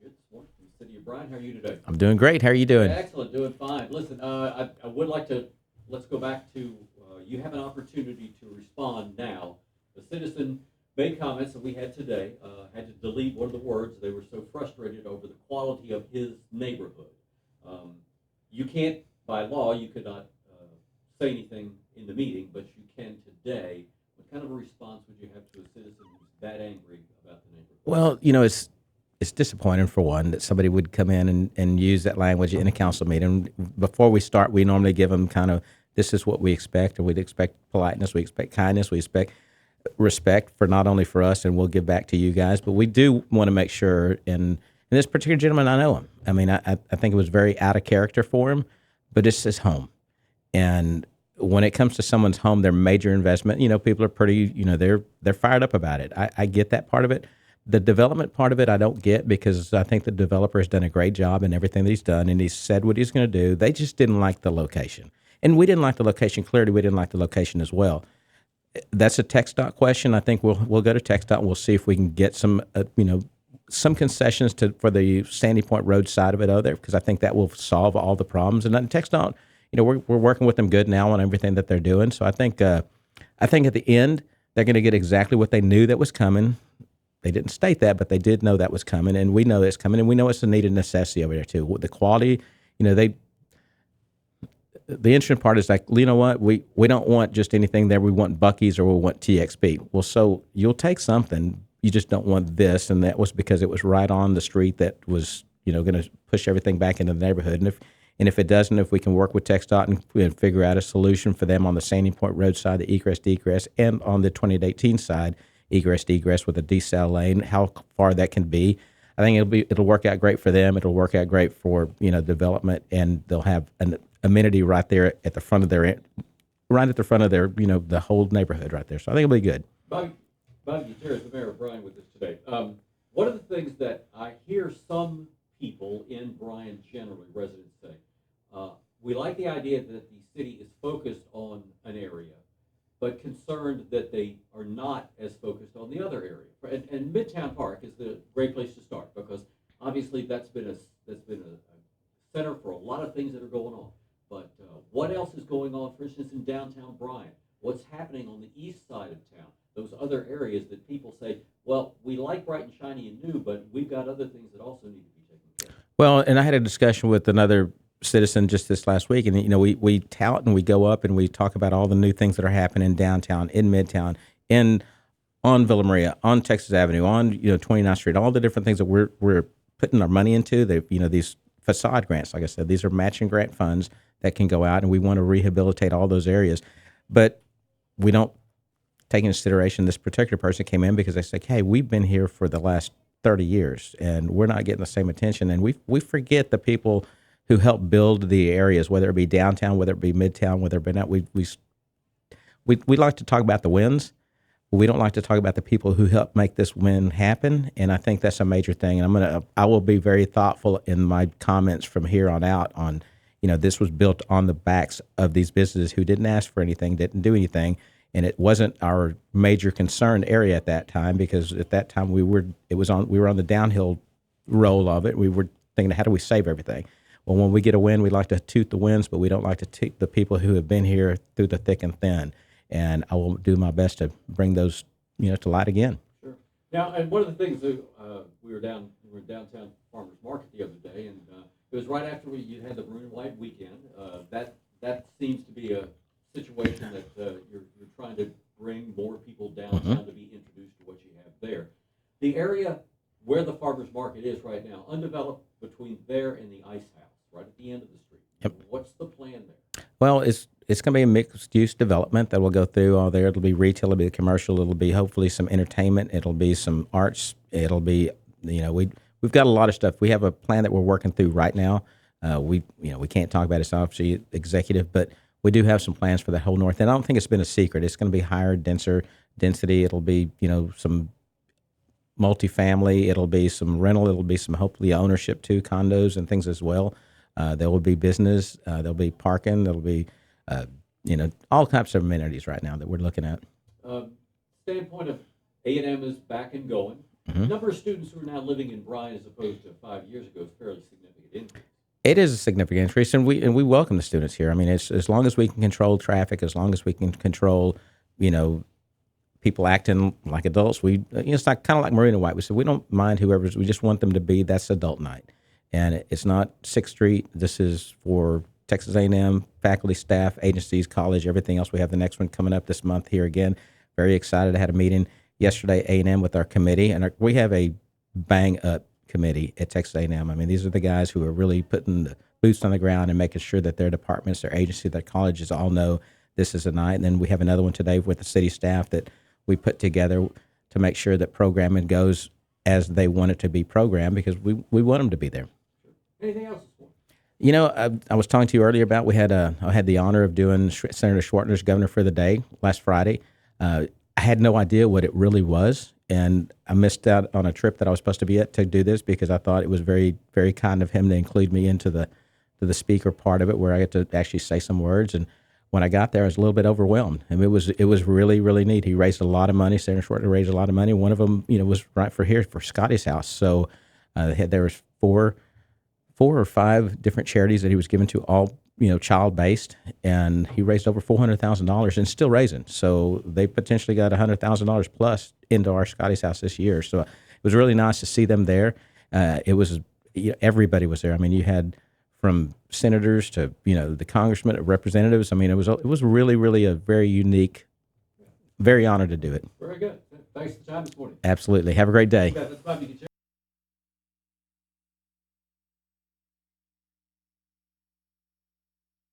Good morning from the city of Bryan. How are you today? I'm doing great. How are you doing? Excellent, doing fine. Listen, I would like to let's go back to you have an opportunity to respond now. The citizen made comments that we had today. Had to delete one of the words. They were so frustrated over the quality of his neighborhood. Um, you can't, by law, you could not say anything in the meeting, but you can today. What kind of a response would you have to a citizen who's that angry about the neighborhood? Well, it's disappointing for one that somebody would come in and use that language in a council meeting. Before we start, we normally give them kind of this is what we expect, and we'd expect politeness, we expect kindness, we expect respect for not only for us, and we'll give back to you guys, but we do want to make sure. And this particular gentleman, I know him. I mean, I think it was very out of character for him, but it's his home. And when it comes to someone's home, their major investment, people are pretty, they're fired up about it. I get that part of it. The development part of it, I don't get because I think the developer has done a great job in everything that he's done, and he's said what he's going to do. They just didn't like the location, and we didn't like the location. Clearly, we didn't like the location as well. That's a text dot question. I think we'll go to text dot and we'll see if we can get some some concessions for the Sandy Point Road side of it over there, because I think that will solve all the problems. And then text dot, we're working with them good now on everything that they're doing. So I think at the end they're going to get exactly what they knew that was coming. They didn't state that, but they did know that was coming, and we know it's coming, and we know it's a needed necessity over there too. The quality, the interesting part is like, you know what, we don't want just anything there. We want Buc-ee's or we want TXP. Well, so you'll take something, you just don't want this, and that was because it was right on the street that was going to push everything back into the neighborhood. And if it doesn't, if we can work with TxDOT and figure out a solution for them on the Sandy Point Road side, the egress degress, and on the 2018 side, egress degress with a decel lane, how far that can be. I think it'll work out great for them. It'll work out great for development, and they'll have an amenity right there at the front of their the whole neighborhood right there. So I think it'll be good. Bobby Gutierrez, the mayor of Bryan, with us today. One of the things that I hear some people in Bryan, generally residents say, we like the idea that the city is focused on an area, but concerned that they are not as focused on the other area. And Midtown Park is the great place to start, because obviously that's been a center for a lot of things that are going on. But what else is going on, for instance, in downtown Bryan? What's happening on the east side of town? Those other areas that people say, well, we like bright and shiny and new, but we've got other things that also need to be taken care of. Well, and I had a discussion with another citizen just this last week, and we tout and we go up and we talk about all the new things that are happening downtown, in Midtown, on Villa Maria, on Texas Avenue, on 29th Street, all the different things that we're putting our money into. These facade grants, like I said, these are matching grant funds that can go out, and we want to rehabilitate all those areas, but we don't take into consideration this particular person came in because they say, hey, we've been here for the last 30 years and we're not getting the same attention, and we forget the people who help build the areas, whether it be downtown, whether it be midtown, whether it be not. We like to talk about the wins. We don't like to talk about the people who help make this win happen, and I think that's a major thing. And I will be very thoughtful in my comments from here on out on, this was built on the backs of these businesses who didn't ask for anything, didn't do anything, and it wasn't our major concern area at that time, because at that time we were on the downhill roll of it. We were thinking, how do we save everything? Well, when we get a win, we like to toot the wins, but we don't like to toot the people who have been here through the thick and thin. And I will do my best to bring those, to light again. Sure. Now, and one of the things that we were downtown Farmers Market the other day, and it was right after you had the Maroon and White weekend. That seems to be a situation that you're trying to bring more people downtown to be introduced to what you have there. The area where the Farmers Market is right now, undeveloped between there and the Ice House, right at the end of the street. Yep. What's the plan there? Well, it's going to be a mixed-use development that will go through all there. It'll be retail, it'll be commercial, it'll be hopefully some entertainment, it'll be some arts, it'll be, we've got a lot of stuff. We have a plan that we're working through right now. We can't talk about it, it's obviously executive, but we do have some plans for the whole north. And I don't think it's been a secret. It's going to be higher, denser density. It'll be, some multifamily, it'll be some rental, it'll be some hopefully ownership too, condos and things as well. There will be business, there'll be parking, there'll be, all types of amenities right now that we're looking at. Standpoint of A&M is back and going. The number of students who are now living in Bryan as opposed to 5 years ago is fairly significant increase. It is a significant increase, and we welcome the students here. I mean, it's as long as we can control traffic, as long as we can control, people acting like adults. It's like kind of like Marina White. We said we don't mind whoever's. We just want them to be. That's adult night, and it's not 6th Street. This is for Texas A&M faculty, staff, agencies, college, everything else. We have the next one coming up this month here again. Very excited. I had a meeting yesterday, A&M, with our committee, and we have a bang up committee at Texas A&M. I mean, these are the guys who are really putting the boots on the ground and making sure that their departments, their agency, their colleges all know this is a night. And then we have another one today with the city staff that we put together to make sure that programming goes as they want it to be programmed, because we want them to be there. Anything else this morning? I was talking to you earlier about I had the honor of doing Senator Schwartner's Governor for the Day last Friday. I had no idea what it really was, and I missed out on a trip that I was supposed to be at to do this, because I thought it was very, very kind of him to include me into the speaker part of it, where I get to actually say some words. And when I got there, I was a little bit overwhelmed. I mean, it was really, really neat. He raised a lot of money. Senator Schwartner raised a lot of money. One of them, was right for Scotty's house. So there was four or five different charities that he was giving to, all child based, and he raised over $400,000 and still raising. So they potentially got $100,000 plus into our Scotty's house this year. So it was really nice to see them there. It was everybody was there. I mean, you had from senators to the congressmen, representatives. I mean, it was really, really a very unique. Very honored to do it. Very good. Thanks for the time this morning. Absolutely. Have a great day. That's Bobby Gutierrez.